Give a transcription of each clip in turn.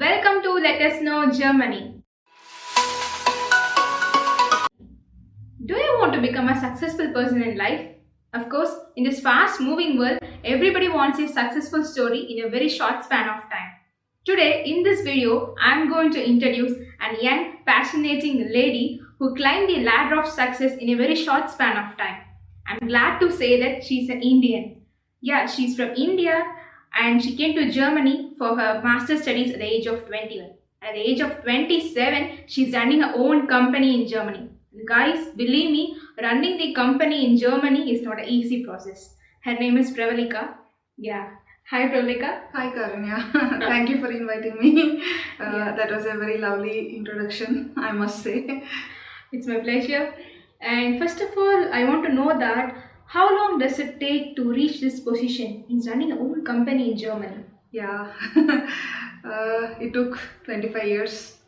Welcome to Let Us Know Germany. Do you want to become a successful person in life? Of course, in this fast-moving world, everybody wants a successful story in a very short span of time. Today, in this video, I am going to introduce a young, fascinating lady who climbed the ladder of success in a very short span of time. I'm glad to say that she's an Indian. Yeah, she's from India and she came to Germany for her master's studies at the age of 21. At the age of 27, she's running her own company in Germany. Guys, believe me, running the company in Germany is not an easy process. Her name is Pravalika. Yeah. Hi Pravalika. Hi Karanya. Thank you for inviting me. That was a very lovely introduction, I must say. It's my pleasure. And first of all, I want to know that how long does it take to reach this position in running a own company in Germany? Yeah, it took 25 years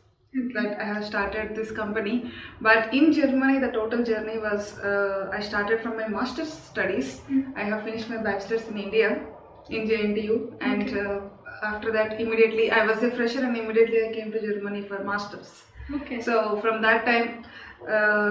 that I have started this company. But in Germany, the total journey was, I started from my master's studies. I have finished my bachelor's in India, in JNTU. And after that, immediately, I was a fresher and immediately I came to Germany for master's. Okay. So from that time,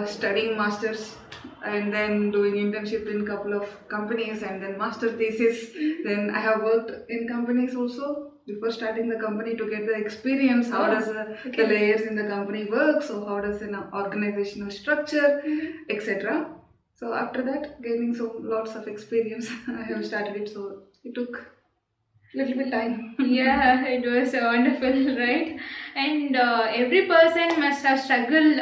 studying masters and then doing internship in couple of companies and then master thesis. Then I have worked in companies also before starting the company to get the experience. How does the layers in the company work? So how does an organizational structure, etc. So after that, gaining lots of experience, I have started it. So it took little bit time. Yeah, it was wonderful, right? And every person must have struggled,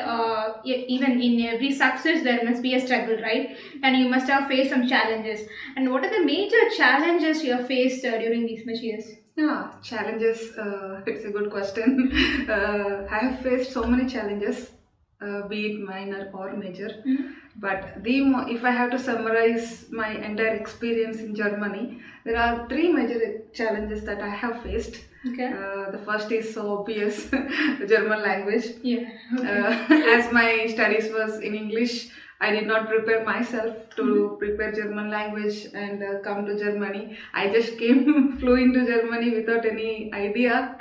even in every success there must be a struggle, right? And you must have faced some challenges. And what are the major challenges you have faced during these much years? Yeah, challenges, it's a good question. I have faced so many challenges, be it minor or major. But if I have to summarize my entire experience in Germany, there are three major challenges that I have faced. Okay. The first is so obvious, the German language. Yeah. Okay. As my studies was in English, I did not prepare myself to prepare German language and come to Germany. I just flew into Germany without any idea.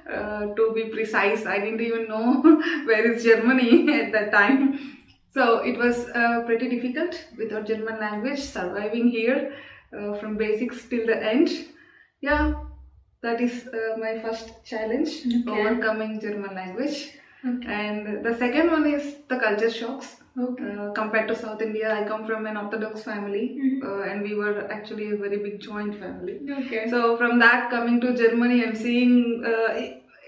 To be precise, I didn't even know where is Germany at that time. So it was pretty difficult without German language, surviving here from basics till the end. Yeah, that is my first challenge, overcoming German language. Okay. And the second one is the culture shocks. Compared to South India, I come from an Orthodox family and we were actually a very big joint family. Okay. So from that, coming to Germany and seeing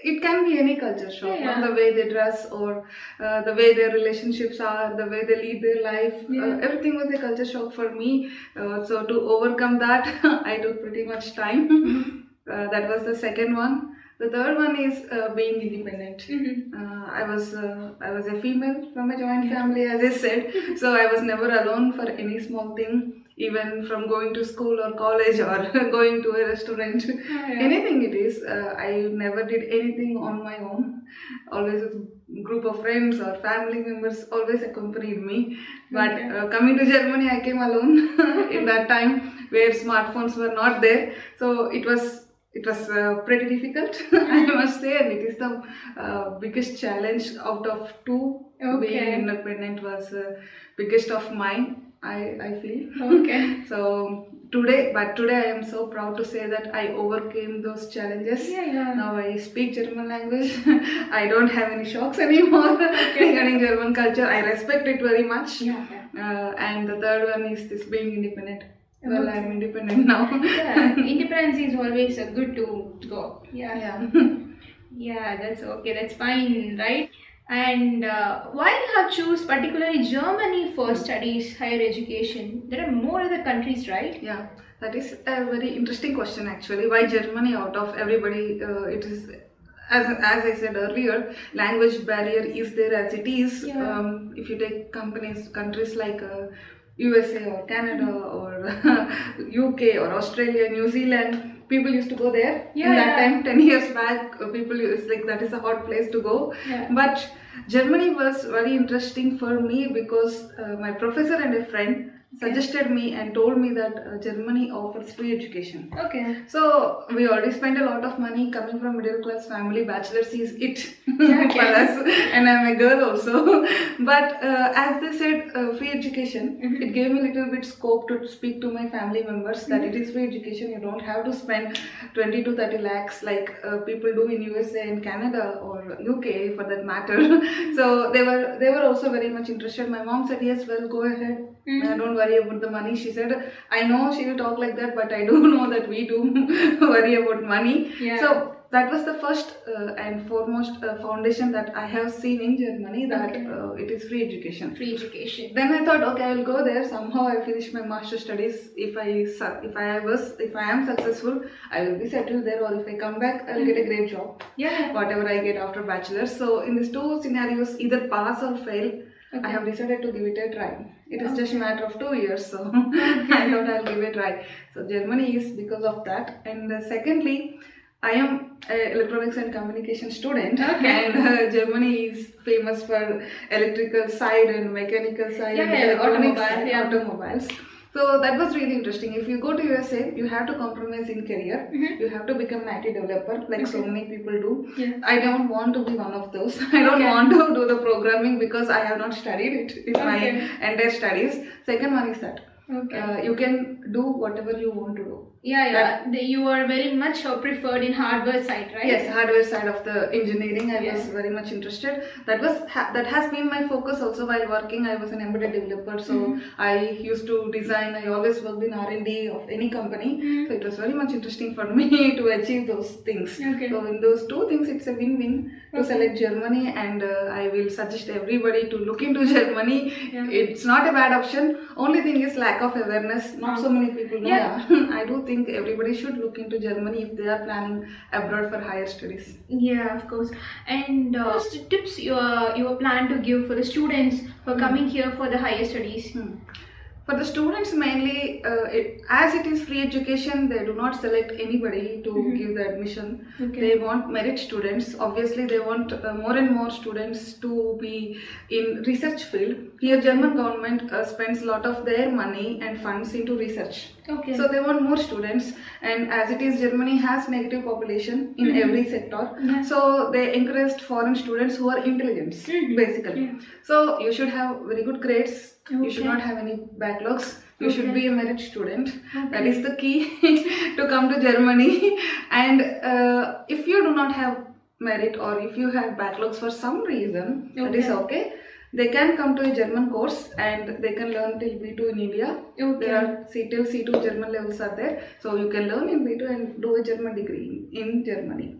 it can be any culture shock, not the way they dress or the way their relationships are, the way they lead their life. Everything was a culture shock for me. So to overcome that, I took pretty much time. That was the second one. The third one is being independent. I was a female from a joint family, as I said, so I was never alone for any small thing, even from going to school or college or going to a restaurant. Anything it is, I never did anything on my own. Always a group of friends or family members always accompanied me. But coming to Germany, I came alone in that time where smartphones were not there. So it was pretty difficult, I must say, and it is the biggest challenge out of two. Being independent was biggest of mine, I feel. Okay. So today I am so proud to say that I overcame those challenges. Now I speak German language. I don't have any shocks anymore regarding German culture. I respect it very much. And the third one is this being independent. Well, I'm independent now. Independence is always good to go. Yeah, that's okay. That's fine, right? And why you have choose particularly Germany for studies, higher education? There are more other countries, right? Yeah, that is a very interesting question actually. Why Germany out of everybody? It is, as I said earlier, language barrier is there as it is. If you take countries like USA or Canada or UK or Australia, New Zealand, people used to go there. In that time, 10 years back, people used like that is a hot place to go. But Germany was very interesting for me because my professor and a friend suggested me and told me that Germany offers free education. Okay. So we already spent a lot of money. Coming from middle class family, bachelor's is it Okay. for us, and I'm a girl also. But as they said, free education, it gave me a little bit scope to speak to my family members that it is free education. You don't have to spend 20 to 30 lakhs like people do in USA and Canada or UK for that matter. So they were also very much interested. My mom said, yes, well, go ahead. Don't worry about the money. She said, I know she will talk like that, but I do know that we do worry about money. Yeah. So that was the first and foremost foundation that I have seen in Germany, that it is free education. Free education. Then I thought, okay, I will go there. Somehow I finish my master studies. If I am successful, I will be settled there, or if I come back, I will get a great job. Yeah. Whatever I get after bachelor's. So in these two scenarios, either pass or fail, I have decided to give it a try. It is just a matter of 2 years, so I thought I'll give it a try. So Germany is because of that. And secondly, I am an electronics and communication student, and Germany is famous for electrical side and mechanical side and electronics side, automobiles. So that was really interesting. If you go to USA, you have to compromise in career. You have to become an IT developer, like so many people do. Yeah. I don't want to be one of those. I don't want to do the programming because I have not studied it in my entire studies. Second one is that you can do whatever you want to do. You are very much preferred in hardware side, right? Yes, hardware side of the engineering. I was very much interested. That has been my focus also while working. I was an embedded developer, so I used to design. I always worked in R&D of any company, so it was very much interesting for me to achieve those things. So in those two things, it's a win-win to select Germany, and I will suggest everybody to look into Germany. It's not a bad option. Only thing is lack of awareness. Not so many people know. I do think everybody should look into Germany if they are planning abroad for higher studies. Yeah, of course. And what tips you plan to give for the students who are coming here for the higher studies? For the students mainly, as it is free education, they do not select anybody to give the admission. They want merit students. Obviously, they want more and more students to be in research field. Here, German government spends a lot of their money and funds into research. So they want more students, and as it is, Germany has negative population in every sector. So they encouraged foreign students who are intelligent, basically. So you should have very good grades. You should not have any backlogs. You should be a merit student. That is the key to come to Germany. And if you do not have merit, or if you have backlogs for some reason, that is okay. They can come to a German course and they can learn till B2 in India. There are till C2 German levels are there. So you can learn in B2 and do a German degree in Germany.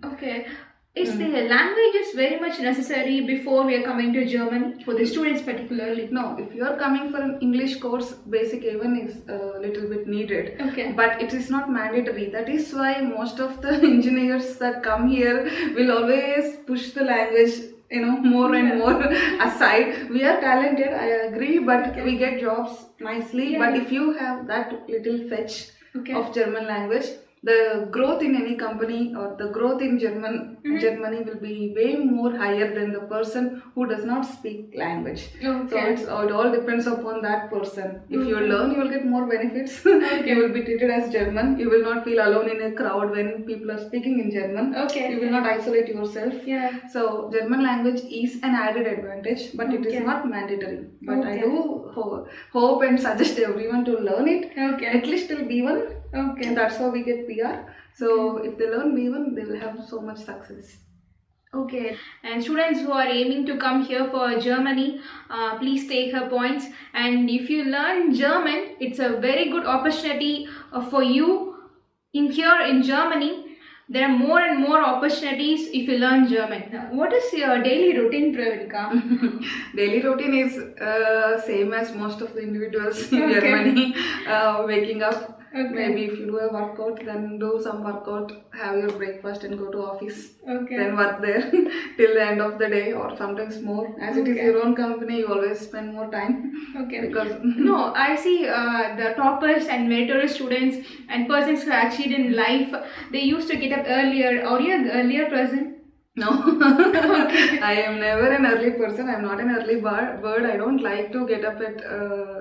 Is the language is very much necessary before we are coming to Germany, for the students particularly? No, if you are coming for an English course, basic A1 is a little bit needed. But it is not mandatory. That is why most of the engineers that come here will always push the language, more and more aside. We are talented, I agree, but we get jobs nicely. But if you have that little fetch of German language, the growth in any company or the growth in Germany will be way more higher than the person who does not speak language. So it all depends upon that person. If you learn, you will get more benefits. You will be treated as German. You will not feel alone in a crowd when people are speaking in German. You will not isolate yourself. So German language is an added advantage, but it is not mandatory. But I do hope and suggest everyone to learn it, at least till B1. That's how we get PR. So if they learn B1, they will have so much success. And students who are aiming to come here for Germany, please take her points. And if you learn German, it's a very good opportunity for you here in Germany. There are more and more opportunities if you learn German. What is your daily routine, Pravalika? Daily routine is same as most of the individuals in Germany. Waking up. Maybe if you do a workout, then do some workout, have your breakfast and go to office. Then work there till the end of the day, or sometimes more. As it is your own company, you always spend more time. Because no, I see the toppers and meritorious students and persons who achieved in life, they used to get up earlier. Are you an earlier person? No, I am never an early person. I'm not an early bird. I don't like to get up at.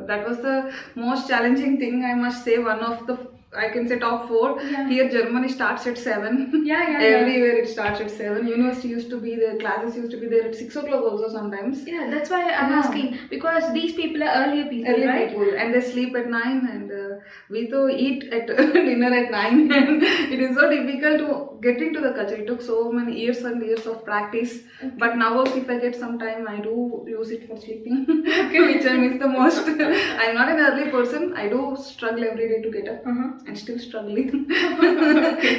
That was the most challenging thing, I must say. One of the, I can say, top four. Yeah. Here, Germany starts at 7. Yeah. Everywhere it starts at 7. University used to be there. Classes used to be there at 6 o'clock also sometimes. Yeah, that's why I'm asking, because these people are earlier people, Early right? people, and they sleep at 9, and we to eat at dinner at 9. And it is so difficult to get into the culture. It took so many years and years of practice. Okay. But now also, if I get some time, I do use it for sleeping, which I miss the most. I'm not an early person. I do struggle every day to get up. And still struggling.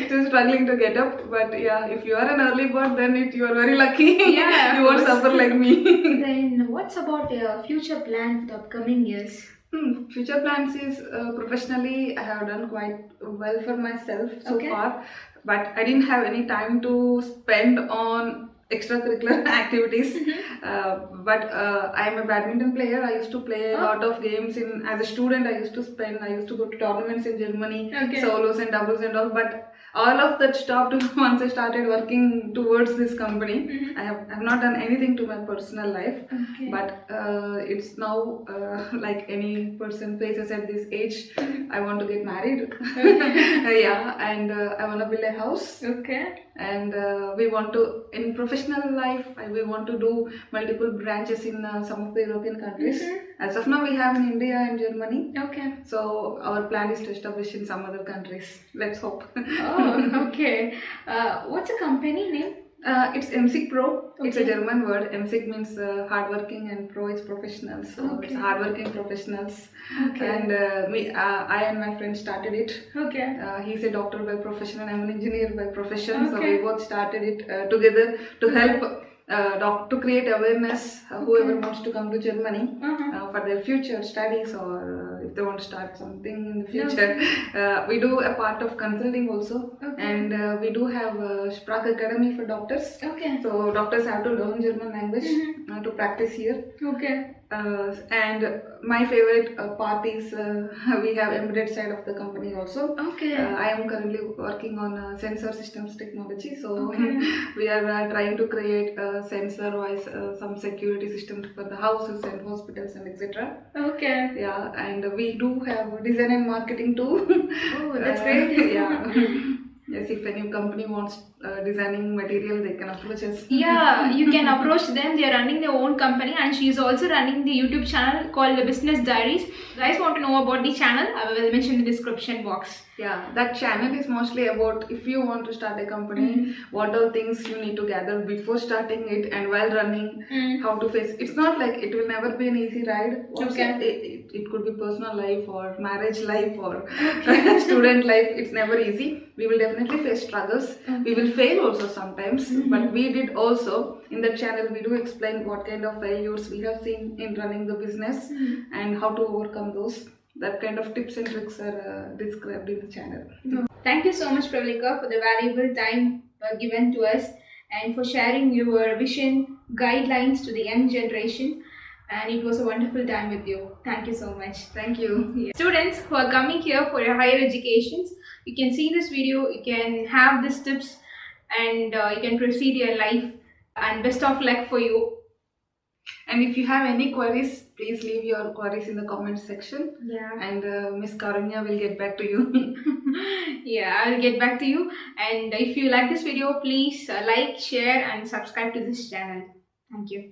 Still struggling to get up. But yeah, if you are an early bird, then you are very lucky. Yeah, You won't suffer like me. Then what's about your future plan for the upcoming years? Future plans is professionally, I have done quite well for myself so far, but I didn't have any time to spend on extracurricular activities. But I am a badminton player. I used to play a lot of games in as a student. I used to go to tournaments in Germany, solos and doubles and all. But all of that stopped once I started working towards this company. I have not done anything to my personal life, but it's now like any person faces at this age. I want to get married. Yeah, and I want to build a house. And we want to, in professional life, we want to do multiple branches in some of the European countries. As of now, we have in India and Germany. So our plan is to establish in some other countries. Let's hope. What's the company name? It's Emsigpro. It's a German word. Emsig means hardworking, and pro is professionals. So it's hardworking professionals. And I and my friend started it. He's a doctor by profession and I'm an engineer by profession. So we both started it together to help to create awareness, whoever wants to come to Germany for their future studies, or if they want to start something in the future. We do a part of consulting also, and we do have a Sprach Academy for doctors. So doctors have to learn German language to practice here. And my favorite part is we have embedded side of the company also. I am currently working on sensor systems technology. So we are trying to create sensor-wise some security systems for the houses and hospitals and etc. Yeah, and we do have design and marketing too. Oh, that's great. Yeah. Yes, if any company wants designing material, they can approach us. Yeah, you can approach them. They are running their own company, and she is also running the YouTube channel called The Business Diaries. Guys want to know about the channel? I will mention in the description box. Yeah, that channel is mostly about if you want to start a company, what all things you need to gather before starting it and while running, how to face. It's not like it will never be an easy ride. It could be personal life or marriage life or student life. It's never easy. We will definitely face struggles. We will fail also sometimes, but we did also in the channel. We do explain what kind of failures we have seen in running the business and how to overcome those. That kind of tips and tricks are described in the channel. Thank you so much, Pravalika, for the valuable time given to us and for sharing your vision, guidelines to the young generation. And it was a wonderful time with you. Thank you so much. Thank you. Students who are coming here for your higher educations, you can see this video, you can have these tips, and you can proceed your life. And best of luck for you. And if you have any queries, please leave your queries in the comment section. And Miss Karunya will get back to you. I will get back to you. And if you like this video, please like, share and subscribe to this channel. Thank you.